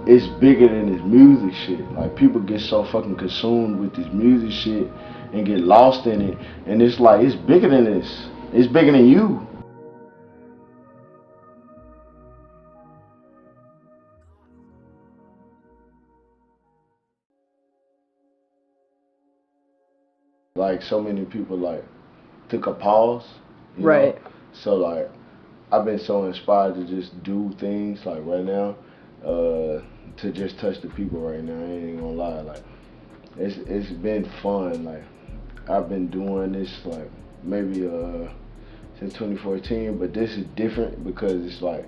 it's bigger than this music shit. Like, people get so fucking consumed with this music shit and get lost in it, and it's like, it's bigger than this. It's bigger than you. Like, so many people like took a pause, you Right. know? So like, I've been so inspired to just do things like right now, to just touch the people right now. I ain't even gonna lie, like, it's been fun. Like, I've been doing this like maybe since 2014, but this is different because it's like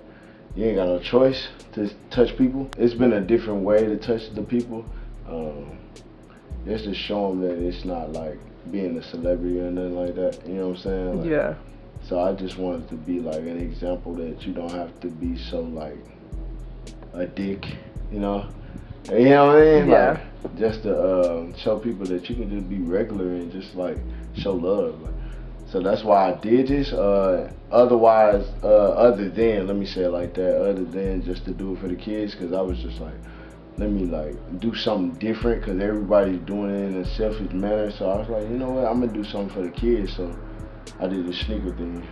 you ain't got no choice to touch people. It's been a different way to touch the people. Just to show them that it's not like being a celebrity or nothing like that. You know what I'm saying? Like, Yeah. so I just wanted to be like an example that you don't have to be so like a dick, you know? You know what I mean? Yeah. Like, just to show people that you can just be regular and just like show love. Like, so that's why I did this. Otherwise, other than, let me say it like that, other than just to do it for the kids, because I was just like, let me like do something different, because everybody's doing it in a selfish manner. So I was like, you know what, I'm gonna do something for the kids. So I did the sneaker thing.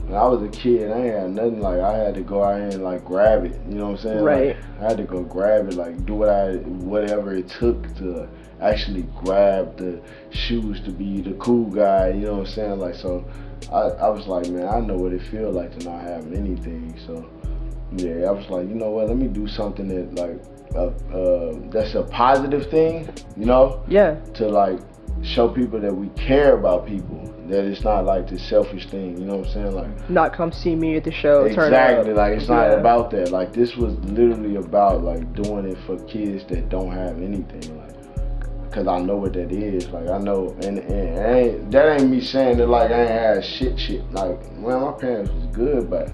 When I was a kid, I ain't had nothing. Like, I had to go out here and like grab it, you know what I'm saying? Right. Like, I had to go grab it, like do whatever it took to actually grab the shoes to be the cool guy, you know what I'm saying? Like, so I was like, man, I know what it feels like to not have anything. So yeah, I was like, you know what, let me do something that like that's a positive thing, you know? Yeah. To like show people that we care about people, that it's not like this selfish thing, you know what I'm saying? Like, Not come see me at the show. exactly, like it's not Yeah. about that. Like, this was literally about like doing it for kids that don't have anything, like, cause I know what that is. Like, I know, and that ain't me saying that like I ain't had shit. Like, man, my parents was good, but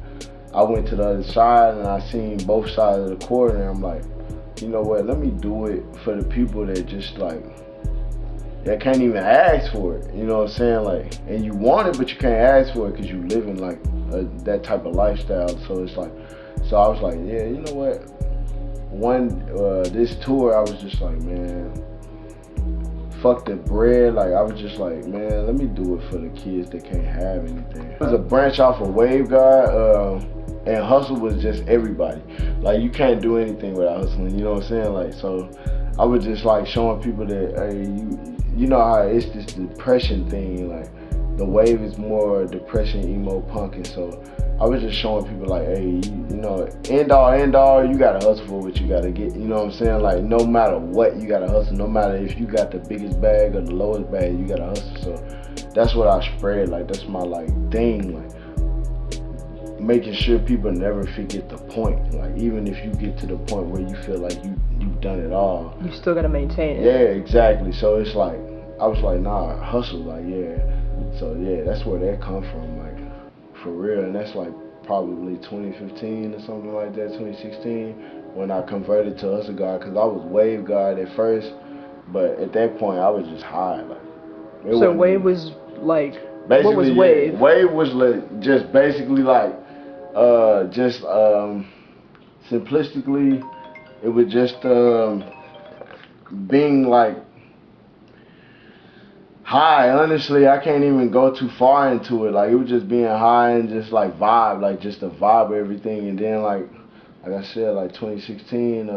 I went to the other side and I seen both sides of the court, and I'm like, you know what, let me do it for the people that just like, that can't even ask for it, you know what I'm saying? Like, and you want it, but you can't ask for it because you live in like that type of lifestyle. So it's like, so I was like, yeah, you know what? This tour, I was just like, man, fuck the bread. Like, I was just like, man, let me do it for the kids that can't have anything. It was a branch off of Wave God, and hustle was just everybody. Like, you can't do anything without hustling, you know what I'm saying? Like, so I was just like showing people that, hey, you know how it's this depression thing, like the wave is more depression, emo, punk, and so I was just showing people like, hey, you know, end all, you gotta hustle for what you gotta get, you know what I'm saying? Like, no matter what, you gotta hustle. No matter if you got the biggest bag or the lowest bag, you gotta hustle. So that's what I spread, like, that's my like thing, like making sure people never forget the point. Like, even if you get to the point where you feel like you've done it all, You still gotta maintain it. yeah, exactly. So it's like, I was like, nah, hustle, like, yeah. So yeah, that's where that come from, like, for real. And that's like probably 2015 or something like that, 2016, when I converted to Hustle God, because I was Wave God at first, but at that point I was just high. Like, So Wave was like, basically, what was yeah, Wave? Wave was like, just basically like, simplistically, it was just being like high. Honestly, I can't even go too far into it. Like, it was just being high and just like vibe, like just the vibe of everything. And then like I said, like 2016,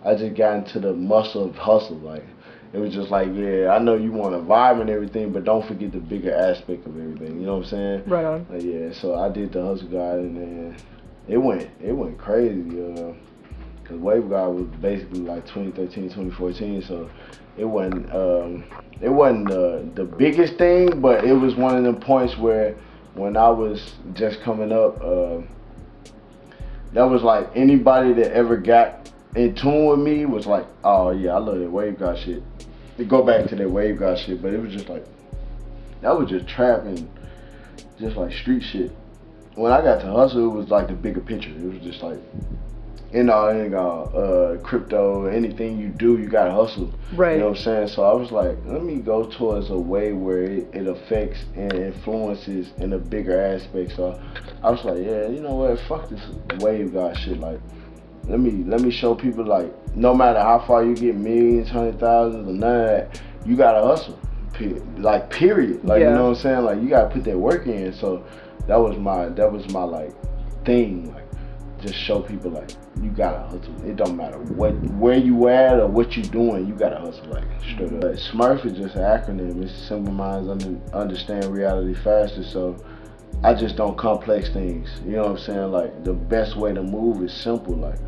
I just got into the muscle of hustle. Like, it was just like, yeah, I know you want to vibe and everything, but don't forget the bigger aspect of everything. You know what I'm saying? Right on. Like, yeah, so I did the Hustle God, and then it went crazy. Cause Wave God was basically like 2013, 2014. So it wasn't the biggest thing, but it was one of them points where when I was just coming up, that was like anybody that ever got in tune with me was like, oh yeah, I love that Wave God shit. To go back to that Wave God shit, but it was just like, that was just trapping, just like street shit. When I got to Hustle, it was like the bigger picture. It was just like, crypto, anything you do, you gotta hustle. Right. You know what I'm saying? So I was like, let me go towards a way where it affects and influences in a bigger aspect. So I was like, yeah, you know what? Fuck this Wave God shit. Like, let me show people like no matter how far you get, millions, 100,000s, or none of that, you gotta hustle. Like period. Like you know what I'm saying? Like you gotta put that work in. So that was my like thing. Like just show people like you gotta hustle. It don't matter where you at or what you doing, you gotta hustle like straight up. Like, Smurf is just an acronym. It's simple minds understand reality faster. So I just don't complex things. You know what I'm saying? Like the best way to move is simple. Like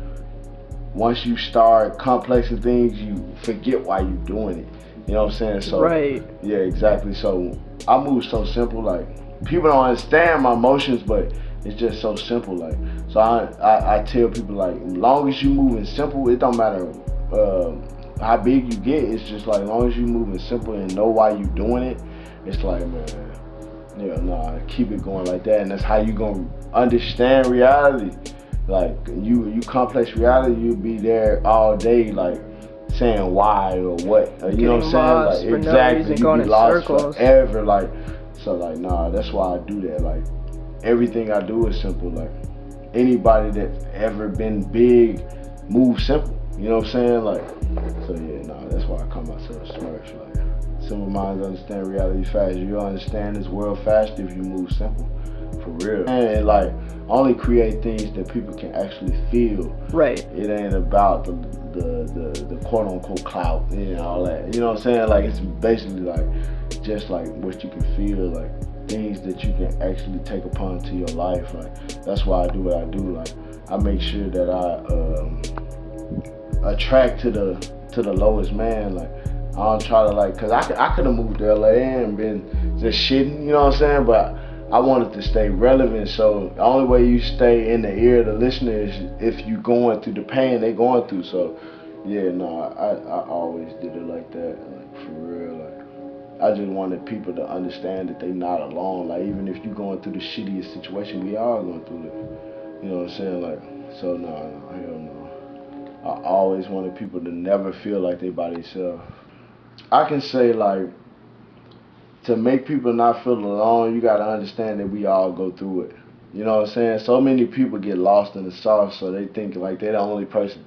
once you start complexing things, you forget why you're doing it. You know what I'm saying? So right. Yeah, exactly. So I move so simple. Like people don't understand my emotions, but it's just so simple. Like so I tell people like, as long as you moving simple, it don't matter how big you get. It's just like, as long as you moving simple and know why you doing it, it's like, man, yeah, nah, keep it going like that, and that's how you gonna understand reality. Like you complex reality, you'll be there all day, like saying why or what, you know what I'm saying? Like exactly, you be lost forever. Like so, like nah, that's why I do that. Like everything I do is simple. Like anybody that's ever been big, move simple. You know what I'm saying? Like so, yeah, nah, that's why I call myself Smurf. Like simple minds understand reality fast. You'll understand this world faster if you move simple. For real. And like only create things that people can actually feel. Right. It ain't about the quote unquote clout and all that. You know what I'm saying? Like it's basically like just like what you can feel, like things that you can actually take upon to your life. Like that's why I do what I do. Like I make sure that I attract to the lowest man. Like I don't try to like, cause I could have moved to LA and been just shitting, you know what I'm saying? But I wanted to stay relevant, so the only way you stay in the ear of the listener is if you going through the pain they going through. So yeah, no, I always did it like that, like for real. Like I just wanted people to understand that they not alone. Like even if you going through the shittiest situation, we all going through it. You know what I'm saying? Like so, no, hell no. I always wanted people to never feel like they by themselves. I can say like, to make people not feel alone, you gotta understand that we all go through it. You know what I'm saying? So many people get lost in the sauce, so they think like they're the only person.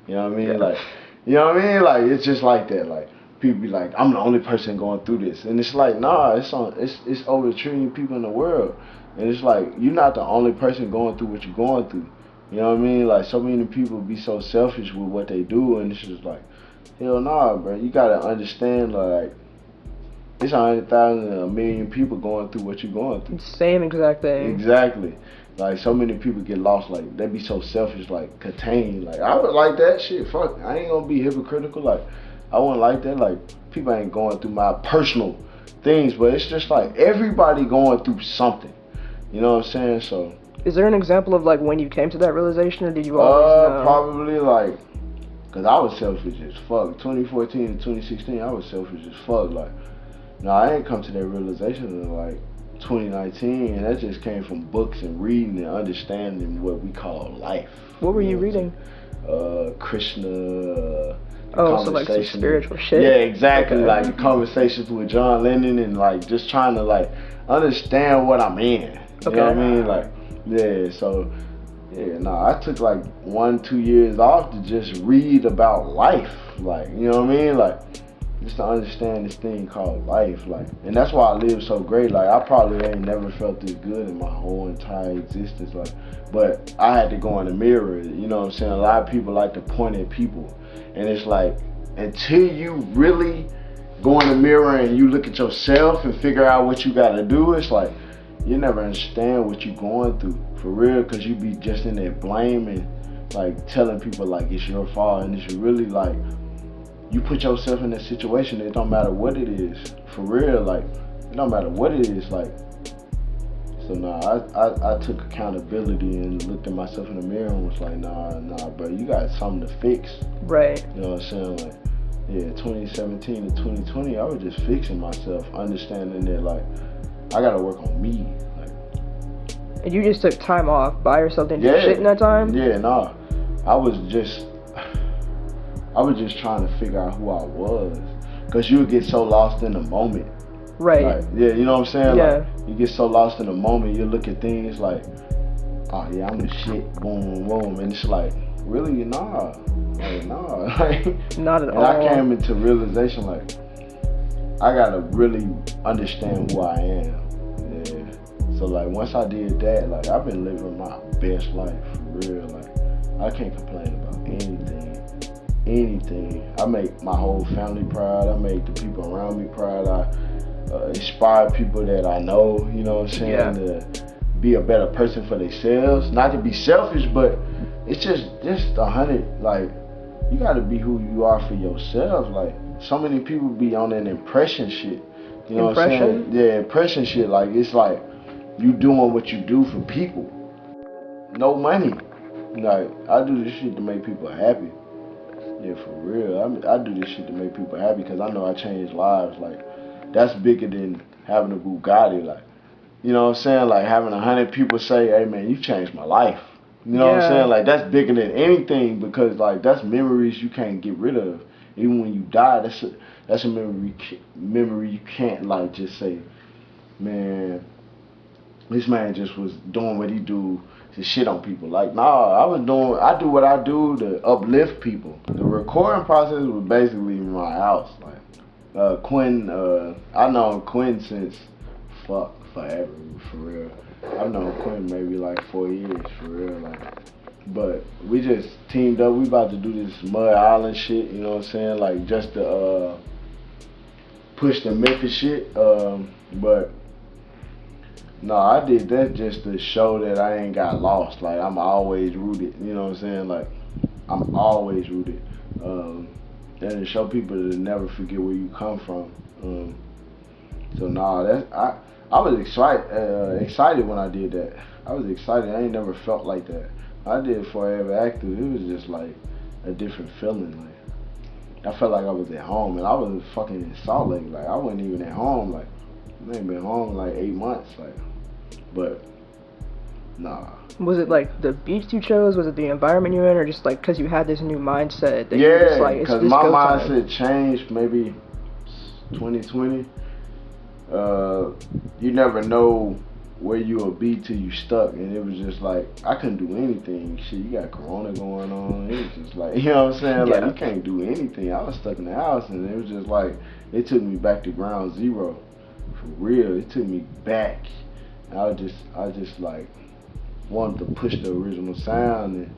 You know what I mean? Like, you know what I mean? Like it's just like that. Like people be like, I'm the only person going through this, and it's like, nah, it's over 1 trillion people in the world, and it's like you're not the only person going through what you're going through. You know what I mean? Like so many people be so selfish with what they do, and it's just like, hell nah, bro. You gotta understand like. It's 100,000, 1 million people going through what you're going through. Same exact thing. Exactly. Like so many people get lost. Like they be so selfish. Like contained. Like I would like that shit. Fuck. I ain't gonna be hypocritical. Like I wouldn't like that. Like people ain't going through my personal things, but it's just like everybody going through something. You know what I'm saying? So. Is there an example of like when you came to that realization, or did you always know? Probably like, cause I was selfish as fuck. 2014 and 2016, I was selfish as fuck. Like. No, I ain't come to that realization in like 2019, and that just came from books and reading and understanding what we call life. What were you reading? Krishna. Oh, so like some spiritual shit? Yeah, exactly. Okay. Like conversations with John Lennon and like just trying to like understand what I'm in. You know what I mean? Like, yeah, so yeah, I took like 1-2 years off to just read about life. Like, you know what I mean? Like, just to understand this thing called life, like, and that's why I live so great. Like, I probably ain't never felt this good in my whole entire existence. Like, but I had to go in the mirror. You know what I'm saying? A lot of people like to point at people, and it's like until you really go in the mirror and you look at yourself and figure out what you got to do, it's like you never understand what you're going through for real, because you be just in there blaming, like telling people like it's your fault, and it's really like. You put yourself in that situation, it don't matter what it is, for real, like, it don't matter what it is, like, so I took accountability and looked at myself in the mirror and was like, nah, bro, you got something to fix. Right. You know what I'm saying? Like, yeah, 2017 to 2020, I was just fixing myself, understanding that, like, I gotta work on me, like. And you just took time off by yourself, didn't do shit in that time? Yeah, nah, I was just trying to figure out who I was, because you would get so lost in the moment. Right. Like, yeah, you know what I'm saying? Yeah. Like, you get so lost in the moment, you look at things like, oh yeah, I'm the shit, boom, boom, boom, and it's like, really, nah. Like, nah. Like, Not at and all. I came into realization, like, I gotta really understand who I am. Yeah. So, like, once I did that, like, I've been living my best life, for real. Like, I can't complain about anything. I make my whole family proud. I make the people around me proud. I inspire people that I know, you know what I'm saying, to be a better person for themselves. Not to be selfish, but it's just 100, like, you gotta be who you are for yourself. Like, so many people be on that impression shit. You know what I'm saying? Yeah, impression shit. Like, it's like you doing what you do for people. No money. Like, I do this shit to make people happy. Yeah, for real. I do this shit to make people happy because I know I change lives. Like, that's bigger than having a Bugatti. Like, you know what I'm saying? Like, having 100 people say, hey, man, you changed my life. You know what I'm saying? Like, that's bigger than anything because, like, that's memories you can't get rid of. Even when you die, that's a memory you can't, like, just say, man, this man just was doing what he do to shit on people. Like, nah, I do what I do to uplift people. The recording process was basically my house. Like, Quinn, I known Quinn since, forever, for real. I've known Quinn maybe like 4 years, for real. Like, but we just teamed up. We about to do this Mud Island shit, you know what I'm saying? Like, just to push the Memphis shit. But no, I did that just to show that I ain't got lost. Like, I'm always rooted, you know what I'm saying? Like, I'm always rooted. And to show people to never forget where you come from. So nah, I was excited when I did that. I was excited. I ain't never felt like that. I did Forever Active. It was just like a different feeling. Like, I felt like I was at home, and I was fucking in Salt Lake. Like, I wasn't even at home. Like, I ain't been home in like 8 months. Like, but nah. Was it like the beats you chose? Was it the environment you're in, or just like because you had this new mindset that you were just like, it's because just my go mindset time. changed maybe 2020. You never know where you'll be till you stuck, and it was just like I couldn't do anything. Shit, you got Corona going on. It was just like, you know what I'm saying? Like, you can't do anything. I was stuck in the house, and it was just like it took me back to ground zero, for real. It took me back. I just like wanted to push the original sound, and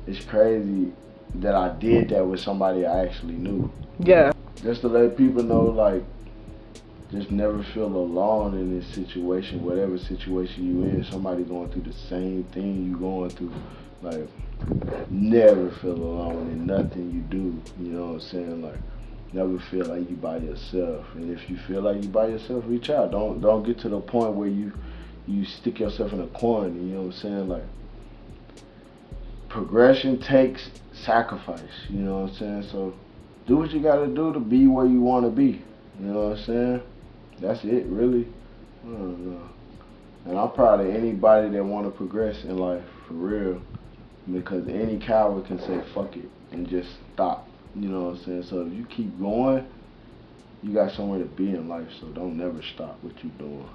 it's crazy that I did that with somebody I actually knew. Yeah. Just to let people know, like, just never feel alone in this situation, whatever situation you in. Somebody going through the same thing you going through. Like, never feel alone in nothing you do. You know what I'm saying? Like, never feel like you by yourself. And if you feel like you by yourself, reach out. Don't get to the point where you stick yourself in a corner. You know what I'm saying? Like, progression takes sacrifice. You know what I'm saying? So do what you gotta do to be where you wanna be. You know what I'm saying? That's it, really. I don't know. And I'm proud of anybody that want to progress in life, for real. Because any coward can say fuck it and just stop. You know what I'm saying? So if you keep going, you got somewhere to be in life. So don't never stop what you're doing.